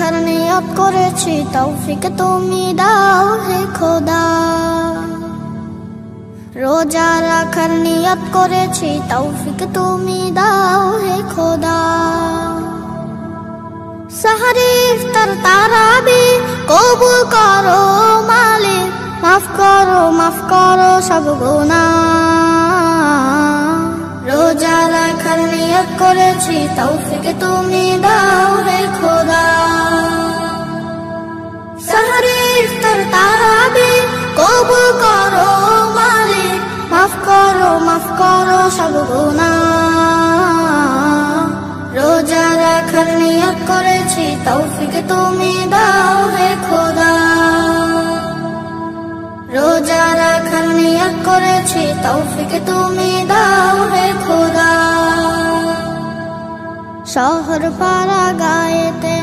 রাখার নিয়ত করেছি, তৌফিক তুমি দাও হে খোদা। রোজা রাখার নিয়ত করেছি, তৌফিক তুমি দাও হে খোদা। সাহরি ইফতার তারাবি কবুল করো মালিক, মাফ করো সব গুনাহ। রোজা রাখার নিয়ত করেছি, তৌফিক তুমি দাও হে খোদা। সাহরি ইফতার তারাবি কবুল করো মালিক, মাফ করো সব গুনাহ। রোজা রাখার নিয়ত করেছি, তৌফিক তুমি দাও হে খোদা। রোজা রাখার নিয়ত করেছি, তৌফিক তুমি দাও হে খোদা। শহর পাড়া গায়েতে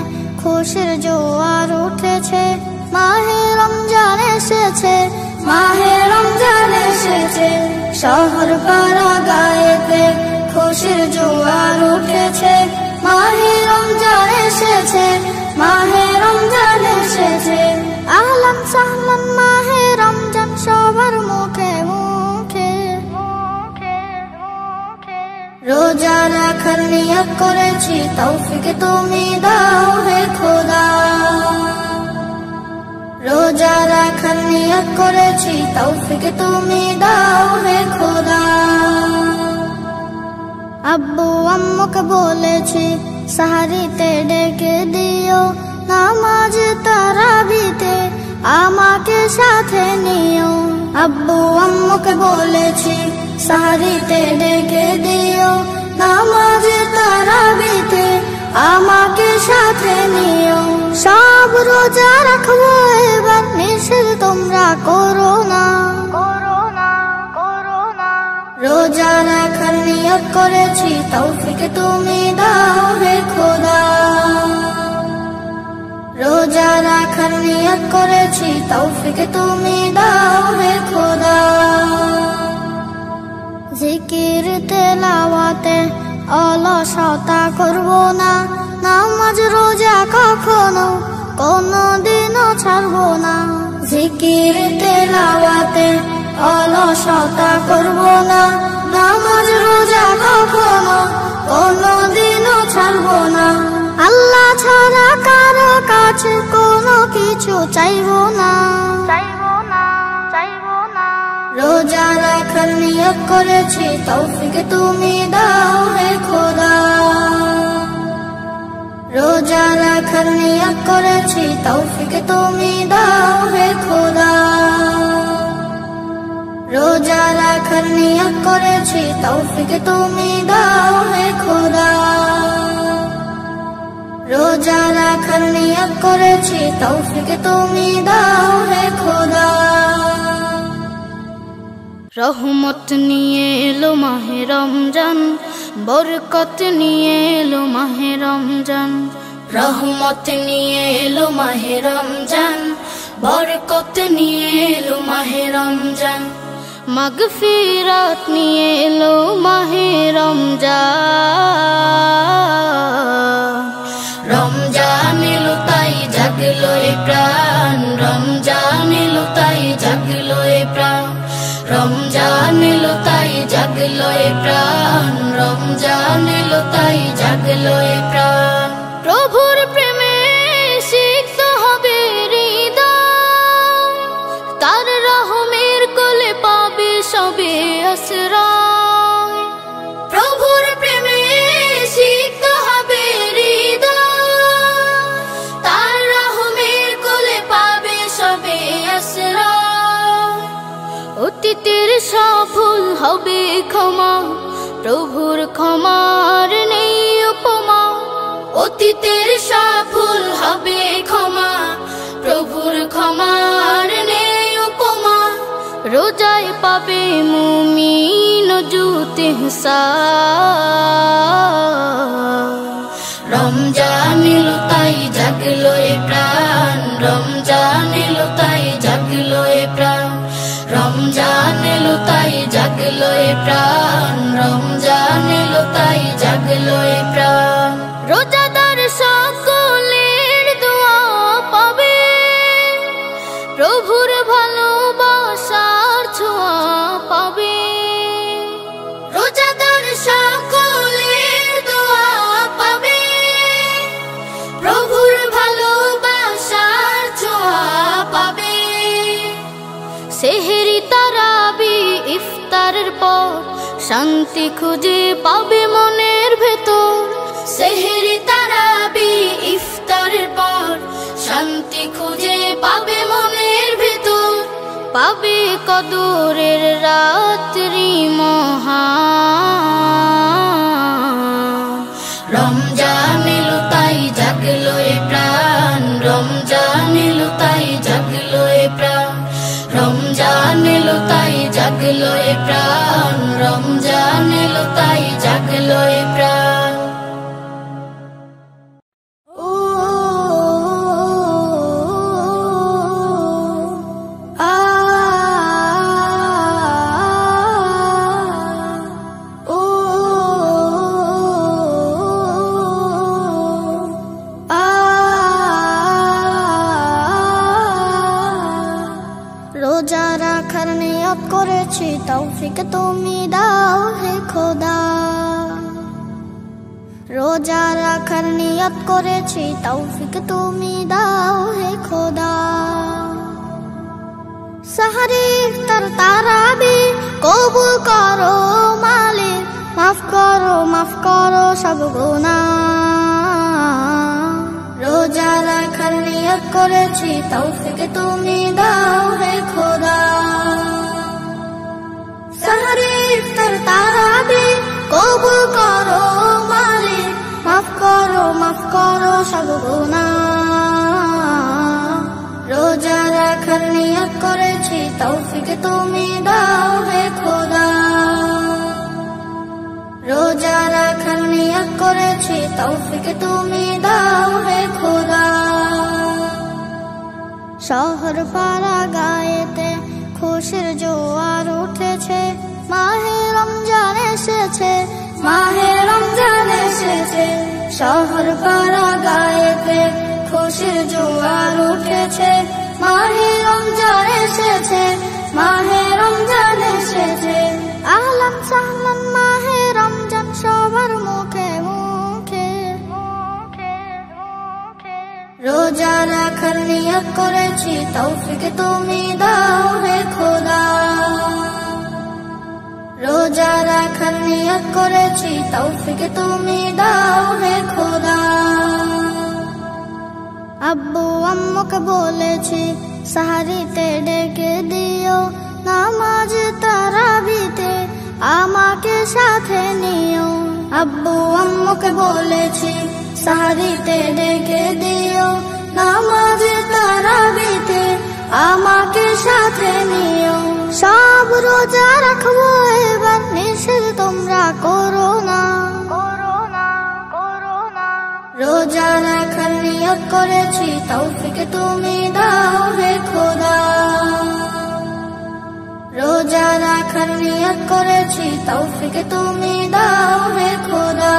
খুশির জোয়ার উঠেছে, মাহে রমজান এসেছে, মাহে রমজান এসেছে। শহর পাড়া গায়েতে খুশির জোয়ার উঠেছে, মাহে রমজান এসেছে, মাহে রমজান এসেছে। আহলান সাহলান মাহে রমজান সবার মুখে মুখে। রোজা রাখার নিয়ত করেছি, তৌফিক তুমি দাও হে খোদা। রোজা রাখার নিয়ত করেছি, তৌফিক তুমি দাও হে খোদা। আব্বু আম্মুকে বলেছি সাহারিতে ডেকে দিও, নামাজ তারাবিতে আমাকে সাথে নিও। আব্বু আম্মুকে বলেছি সাহারিতে ডেকে দিও, নামাজ তারাবিতে আমাকে সাথে নিও। সব রোজা রাখবো এবার, নিষেধ তোমরা করো না। রোজা রাখার নিয়ত করেছি, তৌফিক তুমি দাও হে খোদা। রোজা রাখার নিয়ত করেছি, তৌফিক তুমি দাও হে খোদা। জিকির তেলাওয়াতে অলসতা করব না, নামাজ রোজা কখনো কোনদিনও ছাড়ব না। জিকির তেলাওয়াতে অলসতা করব না, নামাজ রোজা কখনো কোনদিনও ছাড়ব না। আল্লাহ ছাড়া কারো কাছে কোনো কিছু চাইব না। রোজা রাখার নিয়ত করেছি, তৌফিক তুমি দাও হে খোদা। রোজা রাখার নিয়ত করেছি, তৌফিক তুমি দাও হে খোদা। রোজা রাখার নিয়ত করেছি, তৌফিক তুমি দাও হে খোদা। রোজা রাখার নিয়ত করেছি, তৌফিক তুমি দাও হে খোদা। রহমত নিয়ে এলো মাহে রমজান, বরকত নিয়ে এলো মাহে রমজান। রহমত নিয়ে এলো মাহে রমজান, বরকত নিয়ে এলো মাহে রমজান। মাগফিরাত নিয়ে এলো মাহে রমজান। রমজান এলো তাই জাগলো এ প্রাণ, রমজান এলো তাই জাগলো এ প্রাণ। রমজান এলো তাই জাগলো এ প্রাণ, রমজান এলো তাই জাগলো এ প্রাণ। প্রভুর প্রেমে সিক্ত হবে হৃদয়, তার রহমের কোলে পাবে সবে আশ্রয়। প্রভুর প্রেমে সিক্ত হবে হৃদয়, তার রহমের কোলে পাবে সবে আশ্রয়। অতীতের সফল হবে ক্ষমা, প্রভুর ক্ষমার নেই উপমা। অতীতের সফল হবে ক্ষমা, প্রভুর ক্ষমার নেই উপমা। রোজায় পাবে মুমিন জুত ইহসান। রমজান এলো তাই জাগলো এ প্রাণ, রমজান এলো তাই জাগলো এ প্রাণ। রমজান এলো তাই জাগলো এ প্রাণ, রমজান এলো তাই জাগলো এ প্রাণ। রোজাদার সকলের দোয়া শান্তি খুঁজে পাবে মনের ভেতর। সেহরি তারাবি ইফতারের পর শান্তি খুঁজে পাবে মনের ভেতর। পাবে কদরের রাত্রি মহান। রমজান এলো তাই জাগলো এ প্রাণ, রমজান এলো তাই জাগলো এ প্রাণ, রমজান এলো তাই জাগলো এ প্রাণ, রমজান এলো তাই জাগলো এ প্রাণ। রোজা রাখার নিয়ত করেছি, তৌফিক তুমি দাও হে খোদা। রোজা রাখার নিয়ত করেছি, তৌফিক তুমি দাও হে খোদা। সাহরি ইফতার তারাবি কবুল করো মালিক, মাফ করো সব গুনাহ। রোজা রাখার নিয়ত করেছি, তৌফিক তুমি দাও হে খোদা। সাহরি ইফতার তারাবি কবুল করো মালিক, মাফ করো সব গুনাহ। রোজা রাখার নিয়ত করেছি, তৌফিক তুমি দাও হে খোদা। রোজা রাখার নিয়ত করেছি, তৌফিক তুমি দাও হে খোদা। শহর পাড়া গায়েতে খুশির জোয়ার উঠেছে, মাহে রমজান এসেছে, মাহে রমজান এসেছে। শহর পাড়া গায়েতে খুশির জোয়ার উঠেছে, মাহে রমজান এসেছে, মাহে রমজান এসেছে। আহলান সাহলান মাহে রমজান সবার মুখে মুখে। রোজা রাখার নিয়ত করেছি, তৌফিক তুমি দাও হে খোদা। রোজা রাখার নিয়ত করেছি, তৌফিক তুমি দাও হে খোদা। আব্বু আম্মুকে বলেছি সাহারিতে ডেকে দিও, নামাজ তারাবিতে আমাকে সাথে নিও। আব্বু আম্মুকে বলেছি সাহারিতে ডেকে দিও, নামাজ তারাবিতে আমাকে সাথে নিও। সব রোজা রাখবো এবার, নিষেধ তোমরা করো না। রোজা রাখার নিয়ত করেছি, তৌফিক তুমি দাও হে খোদা। রোজা রাখার নিয়ত করেছি, তৌফিক তুমি দাও হে খোদা।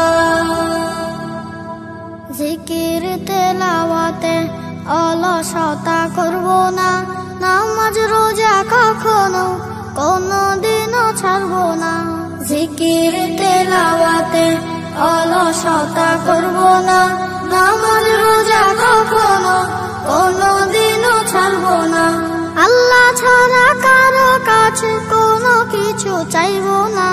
জিকির তেলাওয়াতে অলসতা করবো না, নামাজ রোজা কখনো কোনদিনও ছাড়বো না। জিকির তেলাওয়াতে অলসতা করবো না, নামাজ রোজা কখনো কোনদিনও ছাড়বো না। আল্লাহ ছাড়া কারো কাছে কোনো কিছু চাইবো না।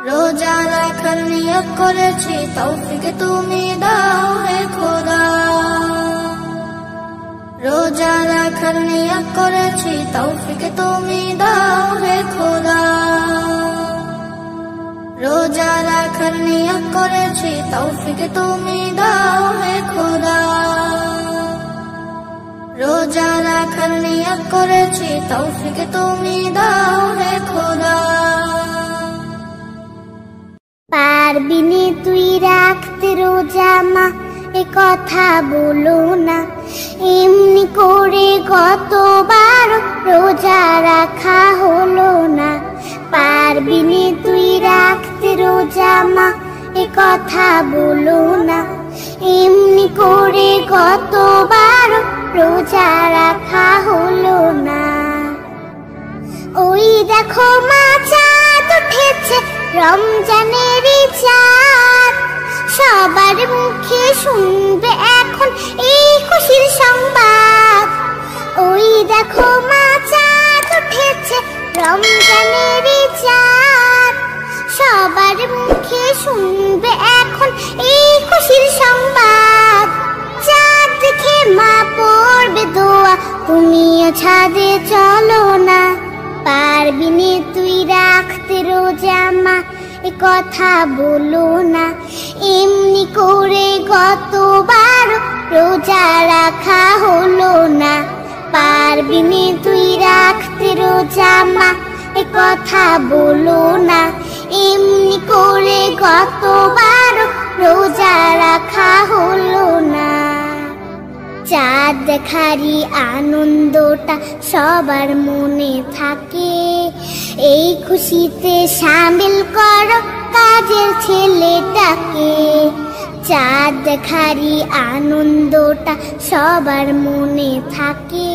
রোজা রাখার নিয়ত করেছি, তৌফিক তুমি দাও হে খোদা। রোজা রাখার নিয়ত করেছি, তৌফিক তুমি দাও হে খোদা। রোজা রাখার নিয়ত করেছি, তৌফিক তুমি দাও হে খোদা। রোজা রাখার নিয়ত করেছি, তৌফিক তুমি দাও হে খোদা। পারবিনি তুই রাখতে রোজা মা, এ কথা বলো না। এমনি করে কতবার রোজা রাখা হলো না। পারবিনি তুই রাখতে রোজা মা, এ কথা বলো না। এমনি করে কতবার রোজা রাখা হলো না। ওই দেখো মা চাঁদ উঠেছে, রমজানেরই চাঁদ। সবার মুখে শুনবে এখন এই খুশির সংবাদ। ওই দেখো মা চাঁদ উঠেছে, রমজানের চাঁদ, সবার মুখে শুনবে এখন এই খুশির সংবাদ। চাঁদ দেখে মা পড়বে দোয়া, তুমিও ছাদে চলো না। পারবি নে তুই রাখতে রোজা মা, এ কথা বলো না। এমনি করে গতবার রোজা রাখা হলো না। পারবি নে তুই রাখতে রোজা মা, এ কথা বলো না। এমনি করে গতবার রোজা রাখা হলো না। চাঁদ দেখারই আনন্দটা সবার মনে থাকে, এই খুশিতে শামিল করো কাজের ছেলেটাকে। চাঁদ দেখারই আনন্দটা সবার মনে থাকে,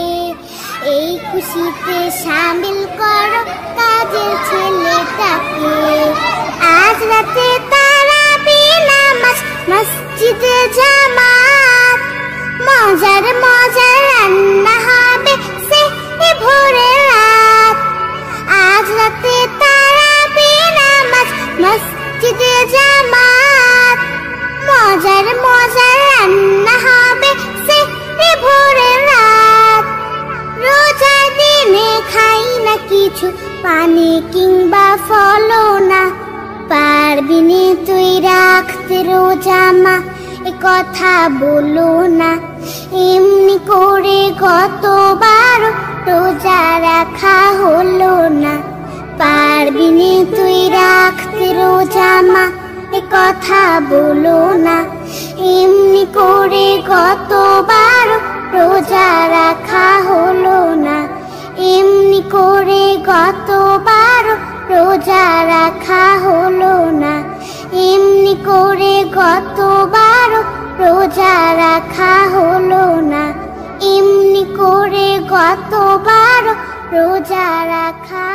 এই খুশিতে শামিল করো কাজের ছেলেটাকে। আজ রাতে তারাবির নামাজ, মসজিদে জামাত, মজার মজার রান্না হবে সেহরি ভোরে রাত। আজ রাতে তারাবির নামাজ, মসজিদে জামাত, মজার মজার রান্না হবে সেহরি ভোরে রাত। রোজার দিনে খাই না কিছু, পানি কিংবা ফলও না। পারবি নে তুই রাখতে রোজা মা, এ কথা বলো না। এমনি করে গতবার রোজা রাখা হলো না। পারবি নে তুই রাখতে রোজা মা, এ কথা বলো না। এমনি করে গতবার রোজা রাখা হলো না। এমনি করে গতবার রোজা রাখা হলো না। এমনি করে গতবার রোজা রাখা হলো না। এমনি করে গতবার রোজা রাখা